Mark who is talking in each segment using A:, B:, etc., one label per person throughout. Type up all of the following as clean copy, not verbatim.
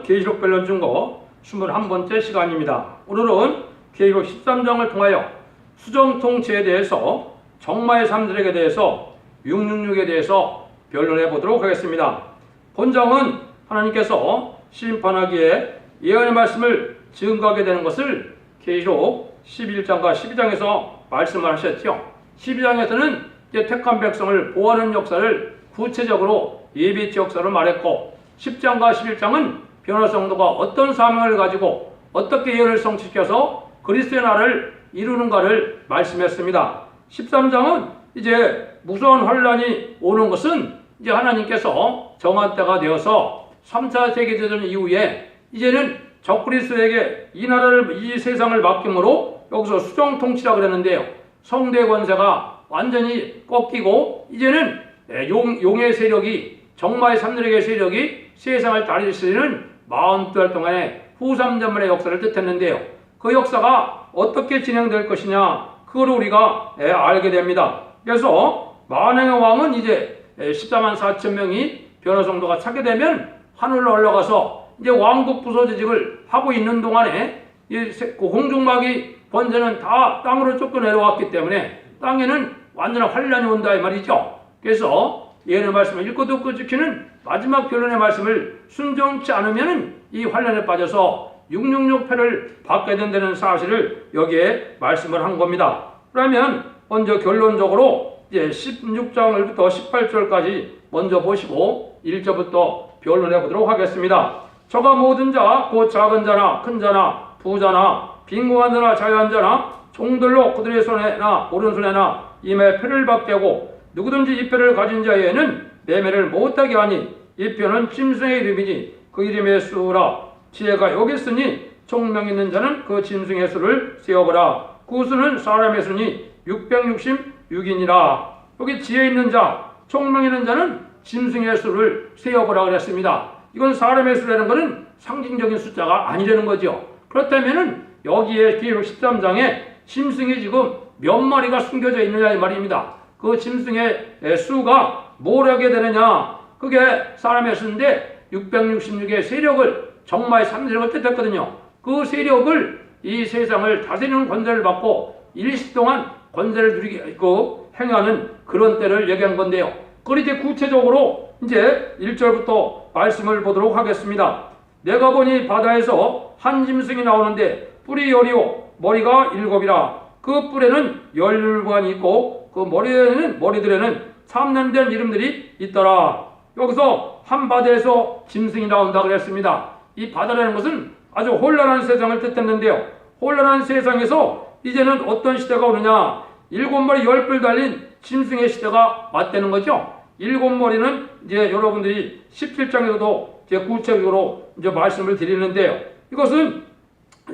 A: 계시록 변론 증거 21번째 시간입니다. 오늘은 계시록 13장을 통하여 수정통치에 대해서 정마의 삶들에게 대해서 666에 대해서 변론해 보도록 하겠습니다. 본장은 하나님께서 심판하기에 예언의 말씀을 증거하게 되는 것을 계시록 11장과 12장에서 말씀을 하셨죠. 12장에서는 이제 택한 백성을 보호하는 역사를 구체적으로 예비치 역사로 말했고, 10장과 11장은 변화 성도가 어떤 사명을 가지고 어떻게 예언을 성취시켜서 그리스도의 나라를 이루는가를 말씀했습니다. 13장은 이제 무서운 환란이 오는 것은 이제 하나님께서 정한 때가 되어서 3차 세계대전 이후에 이제는 적그리스도에게 이 나라를, 이 세상을 맡김으로 여기서 수정통치라고 그랬는데요. 성대 권세가 완전히 꺾이고 이제는 용의 세력이, 정마의 3대 세력이 세상을 다스리는 42달 동안의 후삼전만의 역사를 뜻했는데요. 그 역사가 어떻게 진행될 것이냐, 그걸 우리가 알게 됩니다. 그래서 만왕의 왕은 이제 14만 4천 명이 변화 성도가 차게 되면 하늘로 올라가서 이제 왕국 부서지직을 하고 있는 동안에 공중마귀 번제는 다 땅으로 쫓겨 내려왔기 때문에 땅에는 완전한 환란이 온다 이 말이죠. 그래서 예언의 말씀을 읽고 듣고 지키는 마지막 변론의 말씀을 순종치 않으면 이 환란에 빠져서 666패를 받게 된다는 사실을 여기에 말씀을 한 겁니다. 그러면 먼저 결론적으로 이제 16장부터 18절까지 먼저 보시고 1절부터 변론해 보도록 하겠습니다. 저가 모든 자, 곧 작은 자나 큰 자나 부자나 빈궁한 자나 자유한 자나 종들로 그들의 손에나 오른손에나 임에 표를 받게 하고 누구든지 이 표를 가진 자에게는 매매를 못하게 하니 이 표는 짐승의 이름이니 그 이름의 수라. 지혜가 여기 있으니 총명 있는 자는 그 짐승의 수를 세어보라. 그 수는 사람의 수니 666이니라. 여기 지혜 있는 자, 총명 있는 자는 짐승의 수를 세어보라 그랬습니다. 이건 사람의 수라는 것은 상징적인 숫자가 아니라는 거죠. 그렇다면 여기에 계시록 13장에 짐승이 지금 몇 마리가 숨겨져 있느냐 이 말입니다. 그 짐승의 수가 뭘 하게 되느냐, 그게 사람의 수인데 666의 세력을, 정마의 3세력을 뜻했거든요. 그 세력을, 이 세상을 다스리는 권세를 받고 일시 동안 권세를 누리고 행하는 그런 때를 얘기한 건데요. 그걸 이제 구체적으로 이제 1절부터 말씀을 보도록 하겠습니다. 내가 보니 바다에서 한 짐승이 나오는데 뿔이 10이요 머리가 7이라. 그 뿔에는 10관이 있고 그 머리들에는 참남된 이름들이 있더라. 여기서 한 바다에서 짐승이 나온다 그랬습니다. 이 바다라는 것은 아주 혼란한 세상을 뜻했는데요. 혼란한 세상에서 이제는 어떤 시대가 오느냐, 7마리 10뿔 달린 짐승의 시대가 왔다는 거죠. 7마리는 이제 여러분들이 17장에서도 이제 구체적으로 이제 말씀을 드리는데요. 이것은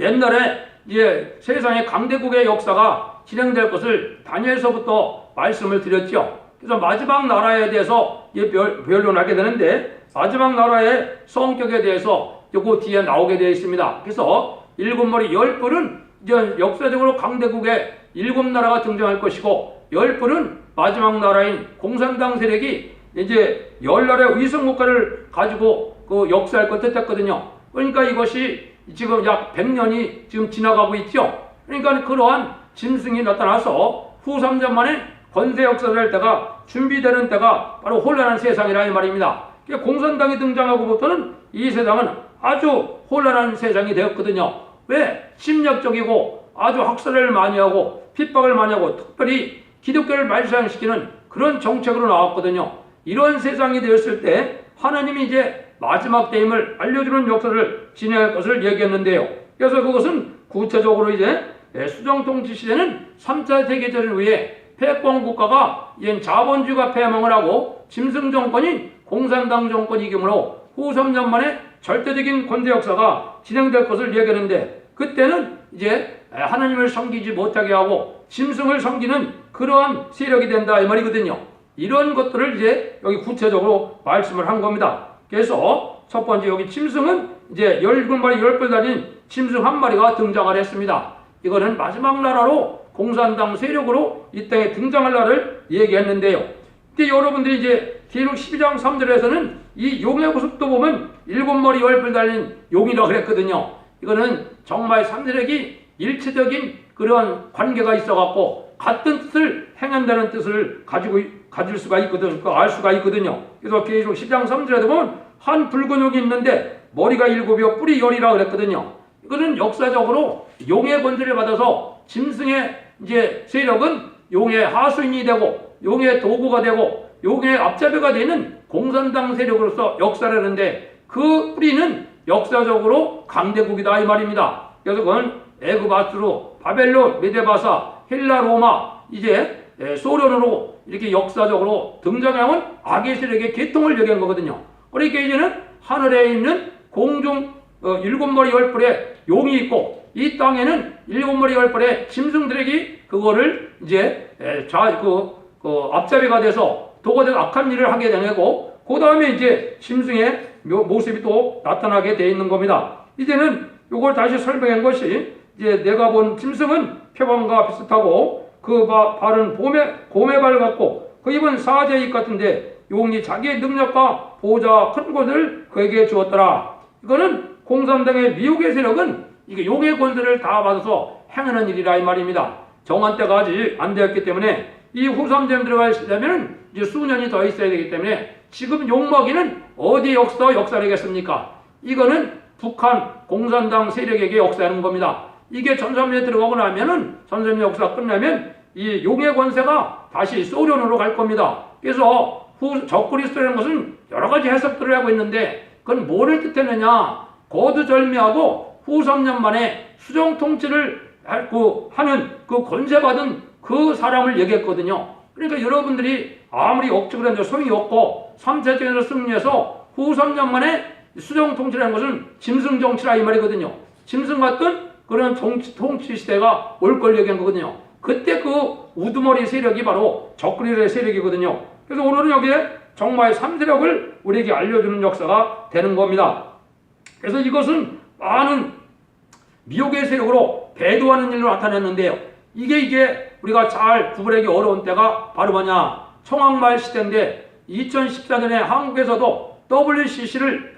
A: 옛날에 이제 세상의 강대국의 역사가 진행될 것을 다니엘서부터 말씀을 드렸죠. 그래서 마지막 나라에 대해서 변론하게 되는데, 마지막 나라의 성격에 대해서 그 뒤에 나오게 되어 있습니다. 그래서 7마리 10뿔은 이제 역사적으로 강대국의 7나라가 등장할 것이고, 10뿔은 마지막 나라인 공산당 세력이 이제 10나라의 위성국가를 가지고 그 역사할 것 뜻했거든요. 그러니까 이것이 지금 약 100년이 지금 지나가고 있죠. 그러니까 그러한 짐승이 나타나서 후 3년 만에 권세 역사를 할 때가 준비되는 때가 바로 혼란한 세상이라 이 말입니다. 공산당이 등장하고부터는 이 세상은 아주 혼란한 세상이 되었거든요. 왜? 침략적이고 아주 학살을 많이 하고 핍박을 많이 하고 특별히 기독교를 말살시키는 그런 정책으로 나왔거든요. 이런 세상이 되었을 때 하나님이 이제 마지막 때임을 알려주는 역사를 진행할 것을 얘기했는데요. 그래서 그것은 구체적으로 이제 수정통치 시대는 3차 세계대전 후에 패권 국가가 이제 자본주의가 패망을 하고 짐승 정권이 공산당 정권이기므로 후 3년 만에 절대적인 권세 역사가 진행될 것을 얘기하는데, 그때는 이제 하나님을 섬기지 못하게 하고 짐승을 섬기는 그러한 세력이 된다 이 말이거든요. 이런 것들을 이제 여기 구체적으로 말씀을 한 겁니다. 그래서 첫 번째 여기 짐승은 이제 17마리 10뿔 달린 짐승 한 마리가 등장을 했습니다. 이거는 마지막 나라로 공산당 세력으로 이 땅에 등장할 날을 얘기했는데요. 근데 여러분들이 이제 계시록 12장 3절에서는 이 용의 모습도 보면 7머리 10뿔 달린 용이라고 그랬거든요. 이거는 정말 삼세력이 일체적인 그런 관계가 있어갖고 같은 뜻을 행한다는 뜻을 가질 수가 있거든, 알 수가 있거든요. 그래서 계시록 10장 3절에도 보면 한 붉은 용이 있는데 머리가 7이요 뿔이 10이라고 그랬거든요. 이거는 역사적으로 용의 권세를 받아서 짐승의 이제 세력은 용의 하수인이 되고 용의 도구가 되고 용의 앞잡이가 되는 공산당 세력으로서 역사를 하는데 그 뿌리는 역사적으로 강대국이다 이 말입니다. 그래서 그건 애굽, 아수르, 바벨론, 메데바사, 헬라, 로마, 이제 소련으로 이렇게 역사적으로 등장해온 악의 세력의 계통을 얘기한 거거든요. 그러니까 이제는 하늘에 있는 공중 7머리 10뿔의 용이 있고 이 땅에는 7머리 10뿔의 짐승들에게 그거를 이제 앞잡이가 돼서 도가 돼서 악한 일을 하게 되는 거고 그 다음에 이제 짐승의 모습이 또 나타나게 돼 있는 겁니다. 이제는 이걸 다시 설명한 것이 이제 내가 본 짐승은 표범과 비슷하고 그 발은 곰의 발 같고 그 입은 사자의 입 같은데 용이 자기의 능력과 보호자 큰 것을 그에게 주었더라. 이거는 공산당의 미혹의 세력은 이게 용의 권세를 다 받아서 행하는 일이라 이 말입니다. 정한 때가 아직 안 되었기 때문에 이 후삼점 들어가려면 이제 수년이 더 있어야 되기 때문에 지금 용먹이는 어디 역사하겠습니까? 이거는 북한 공산당 세력에게 역사하는 겁니다. 이게 전삼년에 들어가고 나면은 전삼년 역사 끝나면 이 용의 권세가 다시 소련으로 갈 겁니다. 그래서 적그리스도라는 것은 여러 가지 해석들을 하고 있는데 그건 뭐를 뜻하느냐? 거두절미하고 후 3년 만에 수정 통치를 하는 그 권세받은 그 사람을 얘기했거든요. 그러니까 여러분들이 아무리 억측을 해도 소용이 없고 3차전에서 승리해서 후 3년 만에 수정 통치라는 것은 짐승 정치라 이 말이거든요. 짐승 같은 그런 통치 시대가 올 걸 얘기한 거거든요. 그때 그 우두머리 세력이 바로 적그리스도의 세력이거든요. 그래서 오늘은 여기에 정말 3세력을 우리에게 알려주는 역사가 되는 겁니다. 그래서 이것은 많은 미혹의 세력으로 배도하는 일로 나타냈는데요. 이게 우리가 잘 구분하기 어려운 때가 바로 뭐냐? 청왕말 시대인데 2014년에 한국에서도 WCC를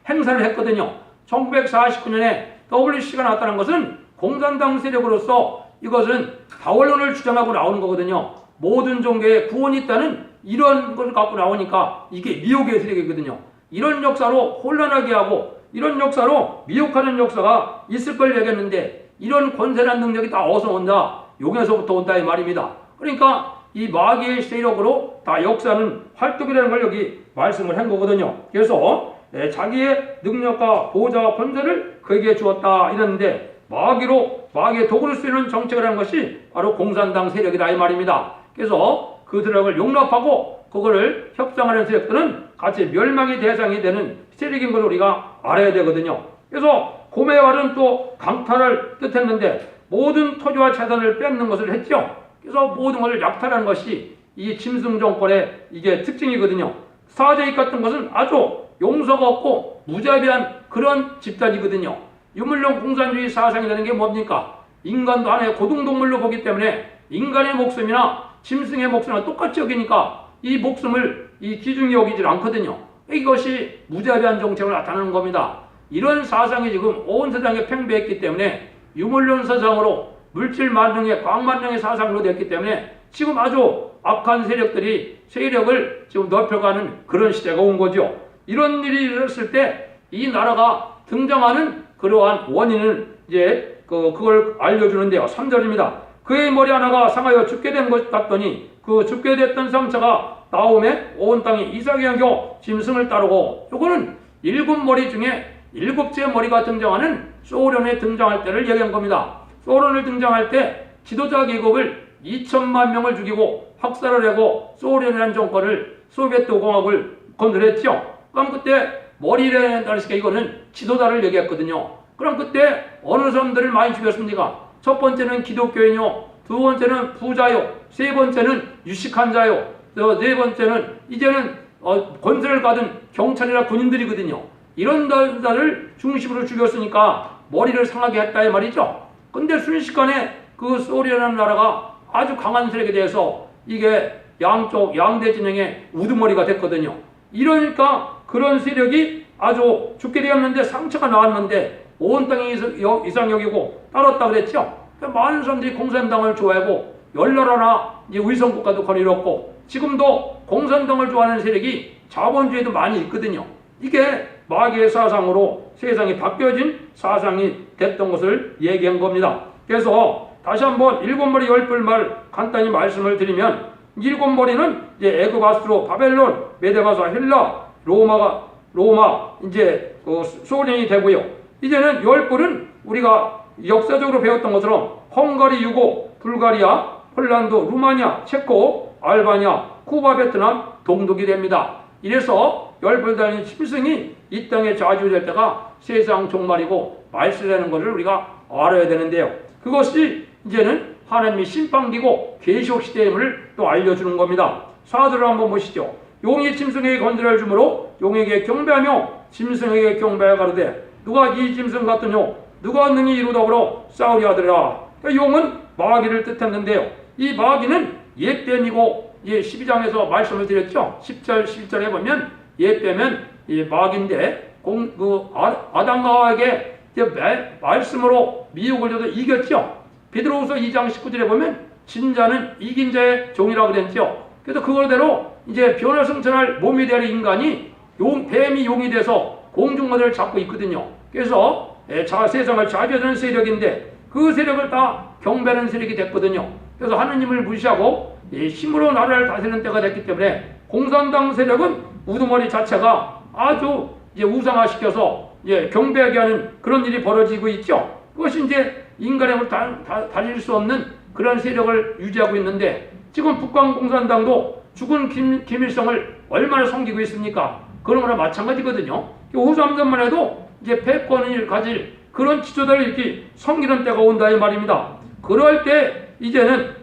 A: 행사를 했거든요. 1949년에 WCC가 나타난 것은 공산당 세력으로서 이것은 다원론을 주장하고 나오는 거거든요. 모든 종교에 구원이 있다는 이런 것을 갖고 나오니까 이게 미혹의 세력이거든요. 이런 역사로 혼란하게 하고 이런 역사로 미혹하는 역사가 있을 걸 얘기했는데 이런 권세란 능력이 다 어디서 온다? 용에서부터 온다 이 말입니다. 그러니까 이 마귀의 세력으로 다 역사는 활동이라는 걸 여기 말씀을 한 거거든요. 그래서 자기의 능력과 보호자와 권세를 그에게 주었다 이랬는데 마귀의 도구를 쓰는 정책을 하는 것이 바로 공산당 세력이다 이 말입니다. 그래서 그 세력을 용납하고 그거를 협상하는 세력들은 같이 멸망의 대상이 되는 세력인 걸 우리가 알아야 되거든요. 그래서 곰의 발은 또 강탈을 뜻했는데 모든 토지와 재산을 뺏는 것을 했죠. 그래서 모든 것을 약탈하는 것이 이 짐승 정권의 이게 특징이거든요. 사자익 같은 것은 아주 용서가 없고 무자비한 그런 집단이거든요. 유물론 공산주의 사상이라는 게 뭡니까? 인간도 하나의 고등동물로 보기 때문에 인간의 목숨이나 짐승의 목숨이나 똑같이 여기니까 이 목숨을 이 기중히 여기질 않거든요. 이것이 무자비한 정책을 나타내는 겁니다. 이런 사상이 지금 온 세상에 팽배했기 때문에 유물론 사상으로 물질 만능의 광만능의 사상으로 됐기 때문에 지금 아주 악한 세력을 지금 넓혀가는 그런 시대가 온 거죠. 이런 일이 일어났을 때 이 나라가 등장하는 그러한 원인을 이제 그걸 알려주는데요. 3절입니다. 그의 머리 하나가 상하여 죽게 된 것 같더니 그 죽게 됐던 상처가 나옴에 온 땅이 이삭이 안겨 짐승을 따르고 요거는 7머리 중에 7째 머리가 등장하는 소련에 등장할 때를 얘기한 겁니다. 소련을 등장할 때 지도자 계급을 2천만 명을 죽이고 학살을 하고 소련이라는 정권을 소비에트 공화국을 건드렸죠. 그럼 그때 머리를 따르니까 이거는 지도자를 얘기했거든요. 그럼 그때 어느 사람들을 많이 죽였습니까? 첫 번째는 기독교인요, 두 번째는 부자요, 세 번째는 유식한 자요, 네 번째는 이제는 권세를 받은 경찰이나 군인들이거든요. 이런 자를 중심으로 죽였으니까 머리를 상하게 했다 이 말이죠. 근데 순식간에 그 소련이라는 나라가 아주 강한 세력에 대해서 이게 양대 진영의 우두머리가 됐거든요. 이러니까 그런 세력이 아주 죽게 되었는데 상처가 나왔는데 온 땅이 이상적이고 따랐다 그랬죠. 많은 사람들이 공산당을 좋아하고 열나라나 위성국가도 거느렸고 지금도 공산당을 좋아하는 세력이 자본주의도 많이 있거든요. 이게 마귀의 사상으로 세상이 바뀌어진 사상이 됐던 것을 얘기한 겁니다. 그래서 다시 한번 일곱 머리 열불 말 간단히 말씀을 드리면 일곱 머리는 이제 애굽, 아수르, 바벨론, 메데바사, 헬라, 로마 이제 소련이 되고요. 이제는 열불은 우리가 역사적으로 배웠던 것처럼 헝가리, 유고, 불가리아, 폴란드, 루마니아, 체코, 알바니아, 쿠바, 베트남, 동독이 됩니다. 이래서 열불 달린 짐승이 이 땅에 좌지우지할 때가 세상 종말이고 말세라는 것을 우리가 알아야 되는데요. 그것이 이제는 하나님의 심판기고 계시록 시대임을 또 알려주는 겁니다. 사도를 한번 보시죠. 용이 짐승에게 건드려 주므로 용에게 경배하며 짐승에게 경배하여 가로되 누가 이 짐승 같으뇨 누가 능히 이루더불어 싸우리 하더라. 그러니까 용은 마귀를 뜻했는데요. 이 마귀는 옛뱀이고 12장에서 말씀을 드렸죠. 10절 11절에 보면 옛뱀은 마귀인데 아담과 하와에게 말씀으로 미혹을 줘도 이겼죠. 베드로후서 2장 19절에 보면 진자는 이긴 자의 종이라고 그랬죠. 그래서 그거대로 이제 변화승천할 몸이 되는 인간이 뱀이 용이 돼서 공중권을 잡고 있거든요. 그래서 세상을 좌지우지하는 세력인데 그 세력을 다 경배하는 세력이 됐거든요. 그래서 하느님을 무시하고 힘으로 나라를 다스리는 때가 됐기 때문에 공산당 세력은 우두머리 자체가 아주 이제 우상화시켜서 경배하게 하는 그런 일이 벌어지고 있죠. 그것이 이제 인간의 힘을 다질 수 없는 그런 세력을 유지하고 있는데 지금 북한 공산당도 죽은 김일성을 얼마나 섬기고 있습니까? 그런 거나 마찬가지거든요. 후삼전만 해도 이제 패권을 가질 그런 지도자를 이렇게 섬기는 때가 온다 이 말입니다. 그럴 때 이제는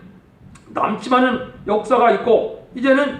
A: 남지 않은 역사가 있고 이제는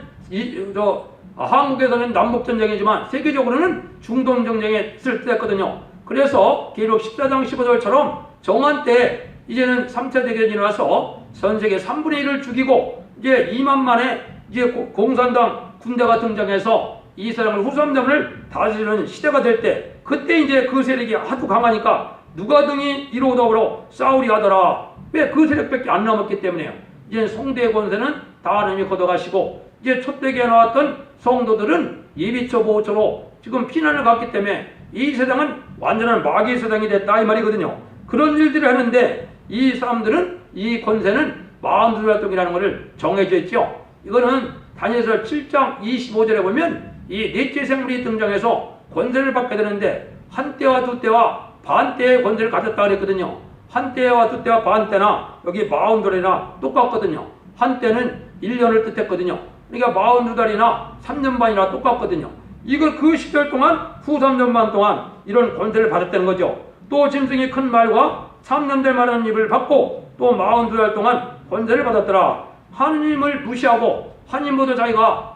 A: 한국에서는 남북전쟁이지만 세계적으로는 중동전쟁에 있을 때였거든요. 그래서 계시록 14장 15절처럼 정한 때 이제는 3차 대결이 일어나서 전 세계 3분의 1을 죽이고 이제 2만 만에 이제 공산당 군대가 등장해서 이 세상을 후삼장을 다스리는 시대가 될 때 그때 이제 그 세력이 하도 강하니까 누가 등이 이로더불어 싸우리 하더라. 왜 그 세력밖에 안 남았기 때문에요. 이제 성대의 권세는 다 하나님이 걷어가시고 이제 촛대기에 나왔던 성도들은 예비처 보호처로 지금 피난을 갔기 때문에 이 세상은 완전한 마귀의 세상이 됐다 이 말이거든요. 그런 일들을 하는데 이 사람들은 이 권세는 마흔둘 활동이라는 것을 정해져 있죠. 이거는 다니엘서 7장 25절에 보면 이 넷째 생물이 등장해서 권세를 받게 되는데 한때와 두때와 반때의 권세를 가졌다 그랬거든요. 한때와 두때와 반때나 여기 42달이나 똑같거든요. 한때는 1년을 뜻했거든요. 그러니까 42달이나 3년 반이나 똑같거든요. 이걸 그 10개월 동안 후 3년 반 동안 이런 권세를 받았다는 거죠. 또 짐승이 큰 말과 3년 될 만한 입을 받고 또 42달 동안 권세를 받았더라. 하느님을 무시하고 하느님보다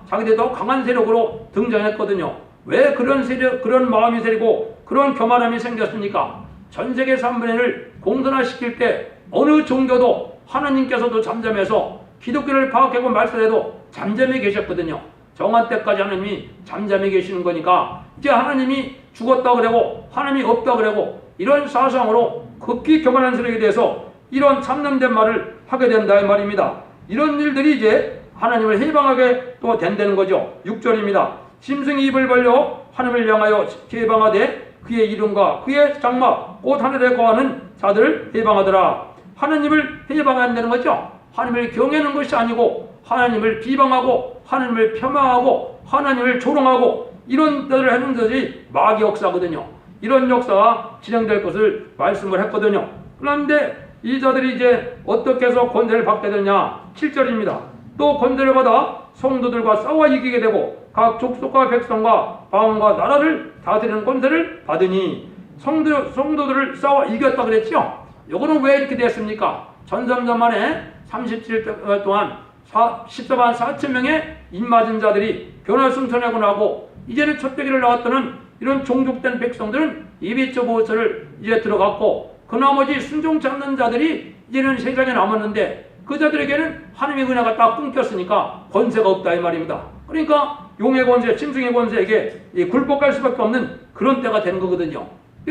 A: 자기들이 더 강한 세력으로 등장했거든요. 왜 그런 세력, 그런 마음이 생기고 그런 교만함이 생겼습니까? 전 세계 3분의 1을 공산화시킬 때 어느 종교도 하나님께서도 잠잠해서 기독교를 파악하고 말씀해도 잠잠해 계셨거든요. 정한 때까지 하나님이 잠잠해 계시는 거니까 이제 하나님이 죽었다 그러고 하나님이 없다 그러고 이런 사상으로 극히 교만한 세력에 대해서 이런 참념된 말을 하게 된다 이 말입니다. 이런 일들이 이제 하나님을 해방하게 또 된다는 거죠. 6절입니다. 짐승이 입을 벌려 하나님을 향하여 해방하되 그의 이름과 그의 장막 곧 하늘에 거하는 자들을 해방하더라. 하나님을 해방한다는 거죠. 하나님을 경외하는 것이 아니고 하나님을 비방하고 하나님을 폄하하고 하나님을 조롱하고 이런 것을 하는 것이 마귀 역사거든요. 이런 역사가 진행될 것을 말씀을 했거든요. 그런데 이 자들이 이제 어떻게 해서 권세를 받게 되냐. 7절입니다. 또 권세를 받아 성도들과 싸워 이기게 되고 각 족속과 백성과 방언과 나라를 다스리는 권세를 받으니 성도들을 싸워 이겼다 그랬죠. 이거는 왜 이렇게 됐습니까? 전성전 만에 37년 동안 14만 4천 명의 입맞은 자들이 변화승천하고 나고 이제는 촛대기를 나왔다는 이런 종족된 백성들은 예비처 보호처를 이제 들어갔고 그 나머지 순종치 않는 자들이 이제는 세상에 남았는데 그 자들에게는 하나님의 은혜가 딱 끊겼으니까 권세가 없다 이 말입니다. 그러니까 용의 권세, 짐승의 권세에게 굴복할 수밖에 없는 그런 때가 된 거거든요.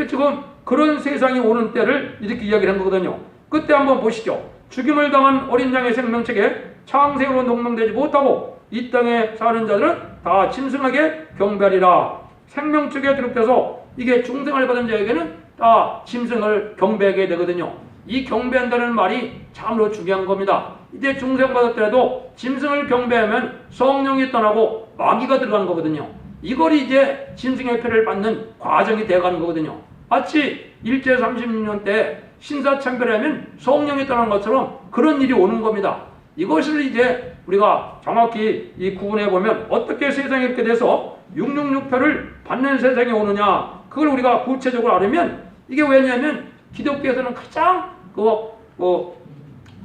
A: 지금 그런 세상이 오는 때를 이렇게 이야기를 한 거거든요. 그때 한번 보시죠. 죽임을 당한 어린 양의 생명책에 창세기로 농명되지 못하고 이 땅에 사는 자들은 다 짐승에게 경배하리라. 생명책에 기록돼서 이게 중생을 받은 자에게는 다 짐승을 경배하게 되거든요. 이 경배한다는 말이 참으로 중요한 겁니다. 이제 중생 받았더라도 짐승을 경배하면 성령이 떠나고 마귀가 들어가는 거거든요. 이걸 이제 짐승의 표를 받는 과정이 되어가는 거거든요. 마치 일제 36년 때 신사참배하면 성령이 떠나는 것처럼 그런 일이 오는 겁니다. 이것을 이제 우리가 정확히 이 구분해 보면 어떻게 세상이 이렇게 돼서 666표를 받는 세상이 오느냐, 그걸 우리가 구체적으로 알으면, 이게 왜냐하면 기독교에서는 가장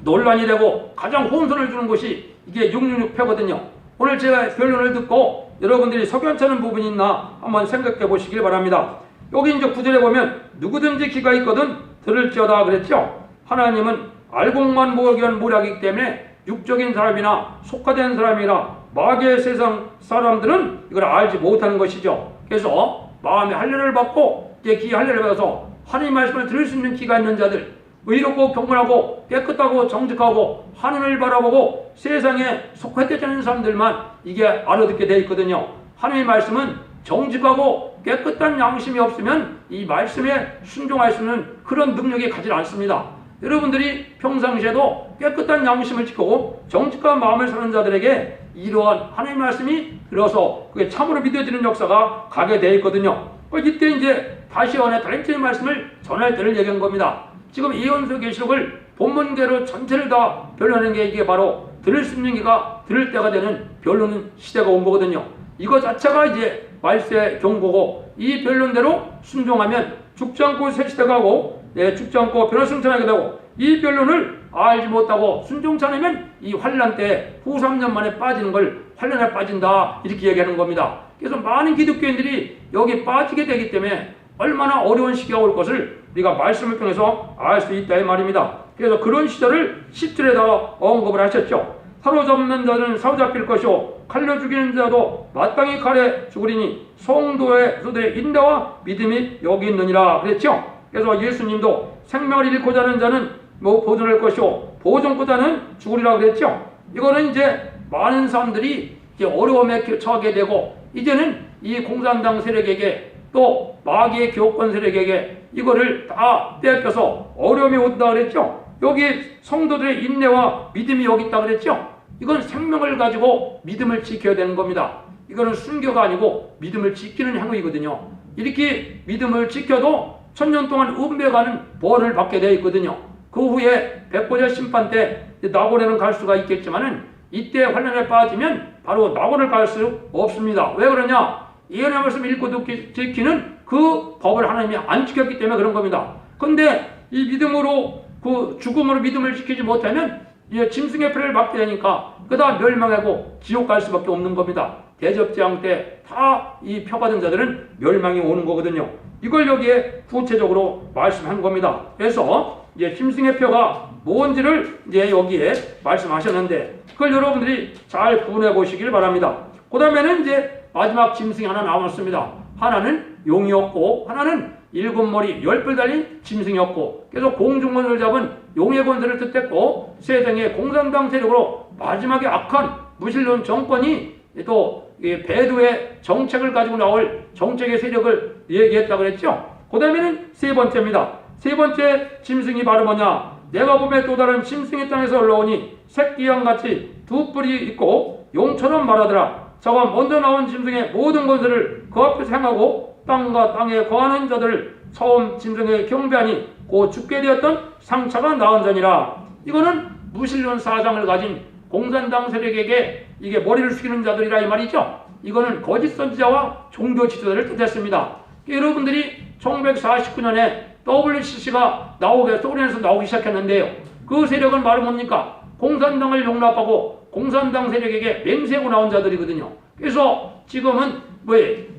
A: 논란이 되고 가장 혼선을 주는 것이 이게 666표거든요. 오늘 제가 변론을 듣고 여러분들이 석연찮은 부분이 있나 한번 생각해 보시길 바랍니다. 여기 이제 구절에 보면 누구든지 귀가 있거든 들을지어다 그랬죠. 하나님은 알곡만 모르기는 무략이기 때문에 육적인 사람이나 속화된 사람이나 마귀의 세상 사람들은 이걸 알지 못하는 것이죠. 그래서 마음의 할례를 받고 이제 귀 할례를 받아서 하나님 말씀을 들을 수 있는 귀가 있는 자들, 의롭고 경건하고 깨끗하고 정직하고 하늘을 바라보고 세상에 속화되지 않은 사람들만 이게 알아듣게 되어 있거든요. 하나님의 말씀은 정직하고 깨끗한 양심이 없으면 이 말씀에 순종할 수 있는 그런 능력이 가지 않습니다. 여러분들이 평상시에도 깨끗한 양심을 지키고 정직한 마음을 사는 자들에게 이러한 하나님의 말씀이 들어서 그게 참으로 믿어지는 역사가 가게 되어 있거든요. 이때 이제 다시 다림질의 말씀을 전할 때를 얘기한 겁니다. 지금 예언서 계시록을 본문대로 전체를 다 변론하는 게 이게 바로 들을 수 있는 귀가 들을 때가 되는 변론 시대가 온 거거든요. 이거 자체가 이제 말세 경고고, 이 변론대로 순종하면 죽지 않고 새 시대가 오고 죽지 않고 변화승천하게 되고, 이 변론을 알지 못하고 순종치 않으면 이 환란 때 후 3년 만에 빠지는 걸 환란에 빠진다, 이렇게 얘기하는 겁니다. 그래서 많은 기독교인들이 여기 빠지게 되기 때문에 얼마나 어려운 시기가 올 것을 우리가 말씀을 통해서 알 수 있다 이 말입니다. 그래서 그런 시절을 10절에다가 언급을 하셨죠. 사로잡는 자는 사로잡힐 것이요 칼로 죽이는 자도 마땅히 칼에 죽으리니 성도의 소들의 인내와 믿음이 여기 있느니라 그랬죠. 그래서 예수님도 생명을 잃고자 하는 자는 보존할 것이요 보존고자 하는 죽으리라 그랬죠. 이거는 이제 많은 사람들이 이제 어려움에 처하게 되고, 이제는 이 공산당 세력에게 또 마귀의 교권 세력에게 이거를 다 떼앗겨서 어려움이 온다 그랬죠. 여기 성도들의 인내와 믿음이 여기 있다 그랬죠. 이건 생명을 가지고 믿음을 지켜야 되는 겁니다. 이거는 순교가 아니고 믿음을 지키는 행위거든요. 이렇게 믿음을 지켜도 1000년 동안 음배가는 벌을 받게 되어 있거든요. 그 후에 백보자 심판 때 낙원에는 갈 수가 있겠지만은 이때 환란에 빠지면 바로 낙원을 갈 수 없습니다. 왜 그러냐? 예언의 말씀 읽고 듣기 지키는 그 법을 하나님이 안 지켰기 때문에 그런 겁니다. 근데 이 믿음으로 그 죽음으로 믿음을 지키지 못하면 이제 짐승의 표를 받게 되니까 그다 멸망하고 지옥 갈 수밖에 없는 겁니다. 대접재앙 때 다 이 표 받은 자들은 멸망이 오는 거거든요. 이걸 여기에 구체적으로 말씀한 겁니다. 그래서 이제 짐승의 표가 뭔지를 이제 여기에 말씀하셨는데 그걸 여러분들이 잘 구분해 보시길 바랍니다. 그 다음에는 이제 마지막 짐승이 하나 나왔습니다. 하나는 용이었고 하나는 7머리 10뿔 달린 짐승이었고, 그래서 공중권을 잡은 용의 권세를 뜻했고, 세상의 공산당 세력으로 마지막에 악한 무신론 정권이 또 배두의 정책을 가지고 나올 정책의 세력을 얘기했다고 그랬죠. 그 다음에는 세 번째입니다. 세 번째 짐승이 바로 뭐냐? 내가 보면 또 다른 짐승이 땅에서 올라오니 새끼양같이 두 뿔이 있고 용처럼 말하더라. 저가 먼저 나온 짐승의 모든 권세를 그 앞에 행하고 땅과 땅에 거하는 자들을 처음 짐승에 경배하니 곧 죽게 되었던 상처가 나은 자니라. 이거는 무신론 사상을 가진 공산당 세력에게 이게 머리를 숙이는 자들이라 이 말이죠. 이거는 거짓 선지자와 종교 지도자를 뜻했습니다. 여러분들이 1949년에 WCC가 소련에서 나오기 시작했는데요. 그 세력은 바로 뭡니까? 공산당을 용납하고 공산당 세력에게 맹세하고 나온 자들이거든요. 그래서 지금은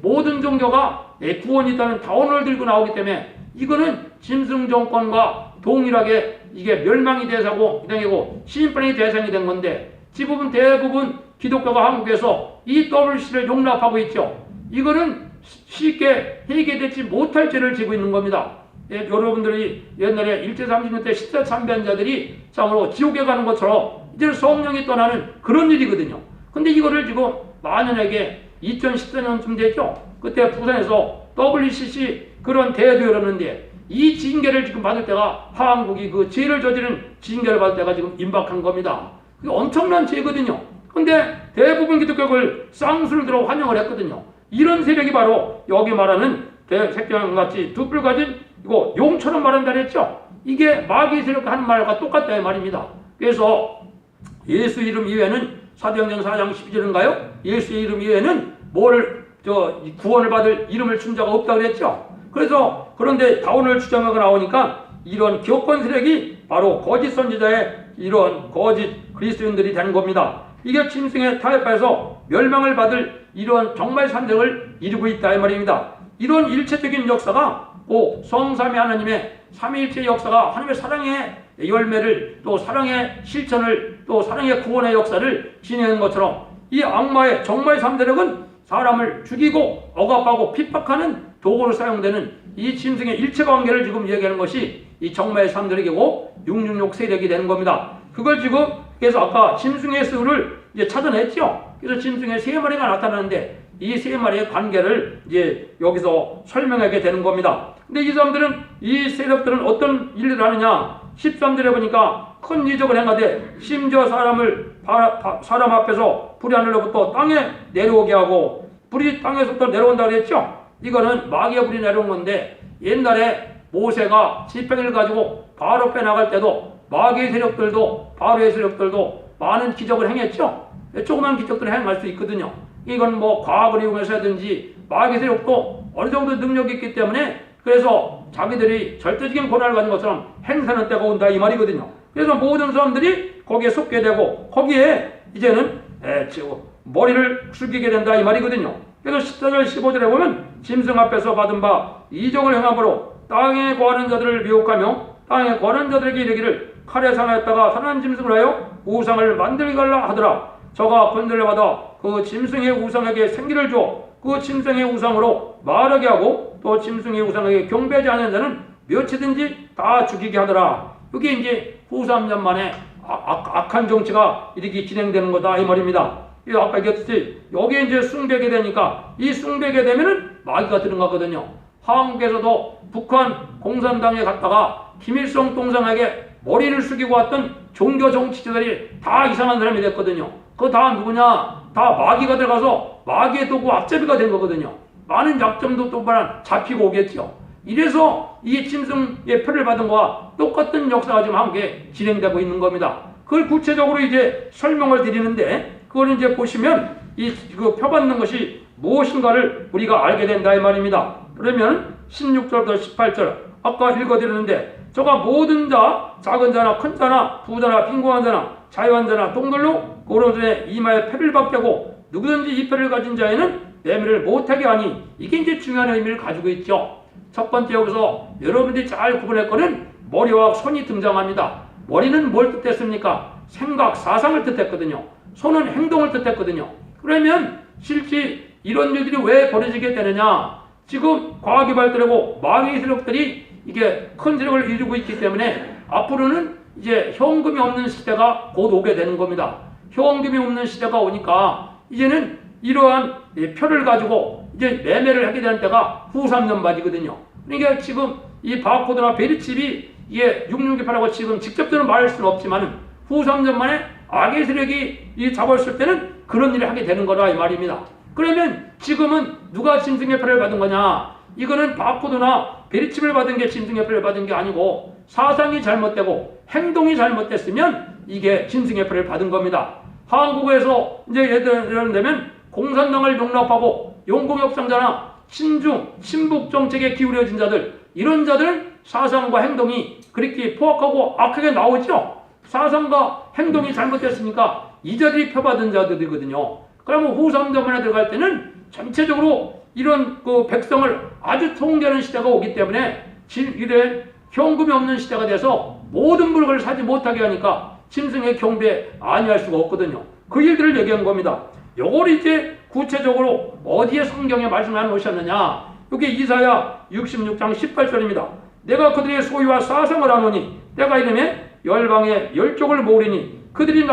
A: 모든 종교가 구원이 있다는 다원을 들고 나오기 때문에 이거는 짐승 정권과 동일하게 이게 멸망이 대상이고 심판의 대상이 된 건데, 대부분 기독교가 한국에서 이 WC를 용납하고 있죠. 이거는 쉽게 해결되지 못할 죄를 지고 있는 겁니다. 예, 여러분들이 옛날에 일제 30년 때 십자 참배한자들이 참으로 지옥에 가는 것처럼 이제 성령이 떠나는 그런 일이거든요. 근데 이거를 지금 만연하게 2014년쯤 됐죠. 그때 부산에서 WCC 그런 대회도 열었는데 이 징계를 지금 받을 때가 한국이 그 죄를 저지른 징계를 받을 때가 지금 임박한 겁니다. 그게 엄청난 죄거든요. 근데 대부분 기독교를 쌍수를 들어 환영을 했거든요. 이런 세력이 바로 여기 말하는 대색경같이 두 뿔 가진 이거 용처럼 말한다 그랬죠. 이게 마귀 세력과 하는 말과 똑같다 이 말입니다. 그래서 예수 이름 이외에는 사도행전 4장 12절인가요? 예수의 이름 이외에는 구원을 받을 이름을 준 자가 없다 그랬죠. 그래서 그런데 다운을 주장하고 나오니까 이런 기업권 세력이 바로 거짓 선지자의 이런 거짓 그리스도인들이 되는 겁니다. 이게 짐승에 타협해서 멸망을 받을 이런 정말 산적을 이루고 있다 이 말입니다. 이런 일체적인 역사가 꼭 성삼위 하나님의 삼위일체 역사가 하나님의 사랑의 열매를 또 사랑의 실천을 또 사랑의 구원의 역사를 진행하는 것처럼 이 악마의 정말 삼대력은 사람을 죽이고 억압하고 핍박하는 도구로 사용되는 이 짐승의 일체관계를 지금 얘기하는 것이 이 정말 삼대력이고 666 세력이 되는 겁니다. 그걸 지금 그래서 아까 짐승의 수를 이제 찾아냈죠. 그래서 짐승의 3마리가 나타나는데 이 3마리의 관계를 이제 여기서 설명하게 되는 겁니다. 근데 이 사람들은 이 세력들은 어떤 일을 하느냐? 13절에 보니까 큰 이적을 행하되 심지어 사람 앞에서 불이 하늘로부터 땅에 내려오게 하고 불이 땅에서부터 내려온다 그랬죠. 이거는 마귀의 불이 내려온 건데 옛날에 모세가 지팡이를 가지고 바로 빼나갈 때도 마귀의 세력들도 바로의 세력들도 많은 기적을 행했죠. 조그만 기적들을 행할 수 있거든요. 이건 뭐 과학을 이용해서 하든지 마귀의 세력도 어느 정도 능력이 있기 때문에 그래서 자기들이 절대적인 권한을 가진 것처럼 행사하는 때가 온다 이 말이거든요. 그래서 모든 사람들이 거기에 속게 되고 거기에 이제는 머리를 숙이게 된다 이 말이거든요. 그래서 14절 15절에 보면 짐승 앞에서 받은 바 이적을 행함으로 땅에 거하는 자들을 미혹하며 땅에 거하는 자들에게 이르기를 칼에 상하였다가 살아난 짐승을 하여 우상을 만들게 하려 하더라. 저가 권세를 받아 그 짐승의 우상에게 생기를 주어 그 짐승의 우상으로 말하게 하고 또 짐승의 우상에게 경배하지 않는 자는 몇이든지 다 죽이게 하더라. 이게 이제 후 3년 만에 악한 정치가 이렇게 진행되는 거다 이 말입니다. 아까 얘기했듯이 여기에 이제 숭배게 되니까 이 숭배게 되면은 마귀가 들어가거든요. 한국에서도 북한 공산당에 갔다가 김일성 동상에게 머리를 숙이고 왔던 종교 정치자들이 다 이상한 사람이 됐거든요. 그거 다 누구냐? 다 마귀가 들어가서 마귀의 도구 앞잡이가 된 거거든요. 많은 약점도 또한 잡히고 오겠죠. 이래서 이 짐승의 표를 받은 거와 똑같은 역사가 지금 한국에 진행되고 있는 겁니다. 그걸 구체적으로 이제 설명을 드리는데 그걸 이제 보시면 그 표받는 것이 무엇인가를 우리가 알게 된다 이 말입니다. 그러면 16절부터 18절 아까 읽어드렸는데 저가 모든 자 작은 자나 큰 자나 부자나 빈곤한 자나 자유한 자나 동들로 오른손에 이마에 패를 받게 하고 누구든지 이 패를 가진 자에는 매매를 못하게 하니 이게 이제 중요한 의미를 가지고 있죠. 첫 번째 여기서 여러분들이 잘 구분할 거는 머리와 손이 등장합니다. 머리는 뭘 뜻했습니까? 생각, 사상을 뜻했거든요. 손은 행동을 뜻했거든요. 그러면 실제 이런 일들이 왜 벌어지게 되느냐? 지금 과학이 발달하고 마귀의 세력들이 이게 큰 세력을 이루고 있기 때문에 앞으로는 이제 현금이 없는 시대가 곧 오게 되는 겁니다. 현금이 없는 시대가 오니까 이제는 이러한 표를 가지고 이제 매매를 하게 되는 때가 후 3년 맞이거든요. 그러니까 지금 이 바코드나 베리칩이 이게 6628하고 지금 직접적으로 말할 수는 없지만 후 3년 만에 악의 세력이 잡았을 때는 그런 일을 하게 되는 거라 이 말입니다. 그러면 지금은 누가 짐승의 표를 받은 거냐? 이거는 바코드나 베리칩을 받은 게 짐승의 표를 받은 게 아니고 사상이 잘못되고 행동이 잘못됐으면 이게 짐승의 표를 받은 겁니다. 한국에서 이제 예를 들면 공산당을 용납하고 용공협상자나 친중, 친북 정책에 기울여진 자들 이런 자들은 사상과 행동이 그렇게 포악하고 악하게 나오죠. 사상과 행동이 잘못됐으니까 이 자들이 표받은 자들이거든요. 그러면 후 3년만에 들어갈 때는 전체적으로 이런 그 백성을 아주 통제하는 시대가 오기 때문에 이래 현금이 없는 시대가 돼서 모든 물건을 사지 못하게 하니까 짐승의 경배에 안위할 수가 없거든요. 그 일들을 얘기한 겁니다. 요걸 이제 구체적으로 어디에 성경에 말씀해 놓으셨느냐? 여기 이사야 66장 18절입니다. 내가 그들의 소유와 사상을 하노니 내가 이름에 열방의 열족을 모으리니 그들이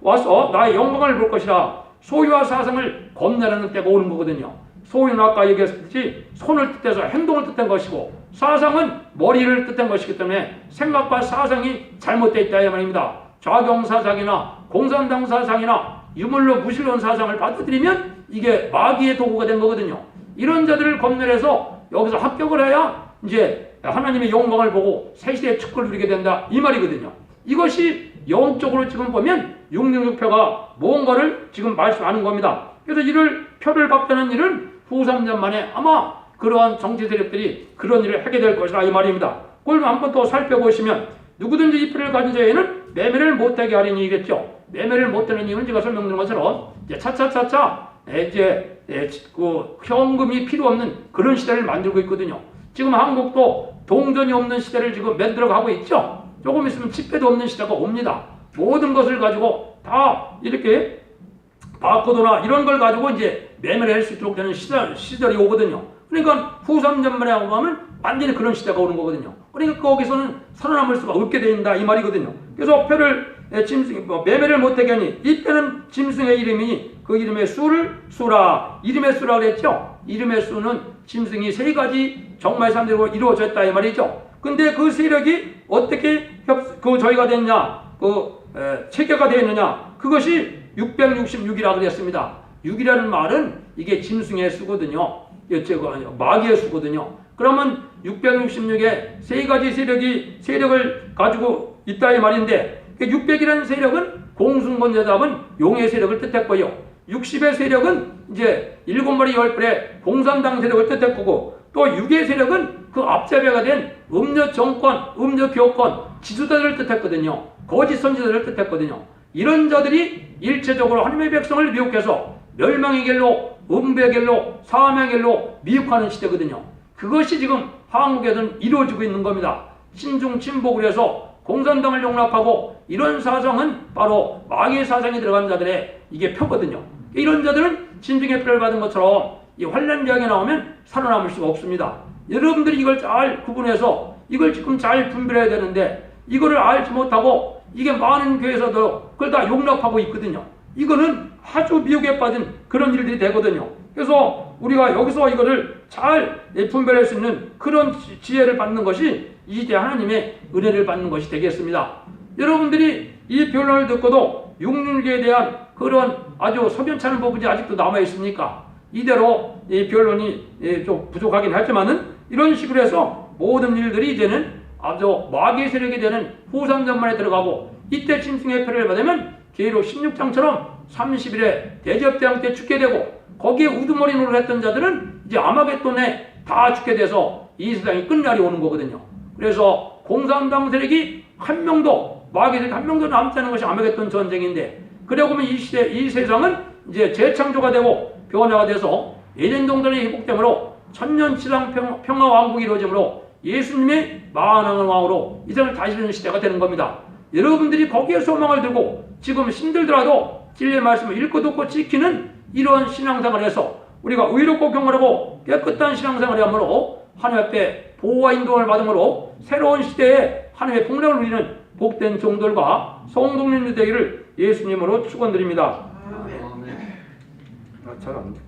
A: 와서 나의 영광을 볼 것이라. 소유와 사상을 겁내라는 때가 오는 거거든요. 소유는 아까 얘기했듯이 손을 뜻해서 행동을 뜻한 것이고, 사상은 머리를 뜻한 것이기 때문에 생각과 사상이 잘못되어 있다 이 말입니다. 좌경사상이나 공산당 사상이나 유물로 무신론 사상을 받아들이면 이게 마귀의 도구가 된 거거든요. 이런 자들을 겁내서 여기서 합격을 해야 이제 하나님의 영광을 보고 새 시대의 축복을 누리게 된다 이 말이거든요. 이것이 영적으로 지금 보면 666표가 뭔가를 지금 말씀하는 겁니다. 그래서 이를 표를 바꾸는 일은 후 3년 만에 아마 그러한 정치 세력들이 그런 일을 하게 될 것이라 이 말입니다. 그걸 한번 또 살펴보시면 누구든지 이 표를 가진 자에는 매매를 못하게 하리니 이랬죠. 매매를 못하는 이유는 제가 설명드린 것처럼 이제 차차차차 이제 그 현금이 필요 없는 그런 시대를 만들고 있거든요. 지금 한국도 동전이 없는 시대를 지금 만들어가고 있죠. 조금 있으면 지폐도 없는 시대가 옵니다. 모든 것을 가지고 다 이렇게 바코드나 이런 걸 가지고 이제 매매를 할 수 있도록 되는 시절이 오거든요. 그러니까 후 3년 만에 하면 완전히 그런 시대가 오는 거거든요. 그러니까 거기서는 살아남을 수가 없게 된다 이 말이거든요. 그래서 표를 매매를 못하게 하니 이 표는 짐승의 이름이니 그 이름의 수를 수라. 이름의 수라 그랬죠. 이름의 수는 짐승이 세 가지 정말 사람들로 이루어졌다 이 말이죠. 근데 그 세력이 어떻게 저희가 됐냐, 체계가 되었느냐, 그것이 666이라 그랬습니다. 6이라는 말은 이게 짐승의 수거든요. 마귀의 수거든요. 그러면 666에 세 가지 세력을 가지고 있다 이 말인데, 600이라는 세력은 공승권자답은 용의 세력을 뜻했고요. 60의 세력은 이제 7마리 10뿔의 공산당 세력을 뜻했고, 또 6의 세력은 그 앞잡이가 된 음녀 정권, 음녀 교권, 지도자들을 뜻했거든요. 거짓 선지자들을 뜻했거든요. 이런 자들이 일체적으로 하나님의 백성을 미혹해서 멸망의 길로, 음배의 길로, 사망의 길로 미혹하는 시대거든요. 그것이 지금 한국에서는 이루어지고 있는 겁니다. 신중 진복을 해서 공산당을 용납하고 이런 사상은 바로 마귀의 사상이 들어간 자들의 이게 표거든요. 이런 자들은 진중의 표를 받은 것처럼 이 환란장에 나오면 살아남을 수가 없습니다. 여러분들이 이걸 잘 구분해서 이걸 지금 잘 분별해야 되는데 이거를 알지 못하고 이게 많은 교회에서도 그걸 다 용납하고 있거든요. 이거는 아주 미혹에 빠진 그런 일들이 되거든요. 그래서 우리가 여기서 이거를 잘 분별할 수 있는 그런 지혜를 받는 것이 이제 하나님의 은혜를 받는 것이 되겠습니다. 여러분들이 이 변론을 듣고도 666에 대한 그런 아주 석연찮은 부분이 아직도 남아 있습니까? 이대로 이 변론이 좀 부족하긴 하지만은 이런 식으로 해서 모든 일들이 이제는 아주 마귀의 세력이 되는 후 3년 만에 들어가고, 이때 짐승의 표를 받으면 계로 16장처럼 30일에 대접대왕 때 죽게 되고, 거기에 우두머리 노릇 했던 자들은 이제 아마겟돈에 다 죽게 돼서 이 세상이 끝날이 오는 거거든요. 그래서 공산당 세력이 한 명도, 마귀 세력이 한 명도 남지 않은 것이 아마겟돈 전쟁인데, 그래 보면 이 시대, 이 세상은 이제 재창조가 되고 변화가 돼서 예전 동전의 회복됨으로 천년치상 평화 왕국이 이루어지므로 예수님의 만왕의 왕으로 이 세상을 다스리는 시대가 되는 겁니다. 여러분들이 거기에 소망을 두고 지금 힘들더라도 진리의 말씀을 읽고 듣고 지키는 이런 신앙생활을 해서 우리가 의롭고 경건하고 깨끗한 신앙생활을 함으로 하나님 앞에 보호와 인도를 받음으로 새로운 시대에 하나님의 복락을 누리는 복된 종들과 성도님들 되기를 예수님으로 축원드립니다. 잘 안 돼.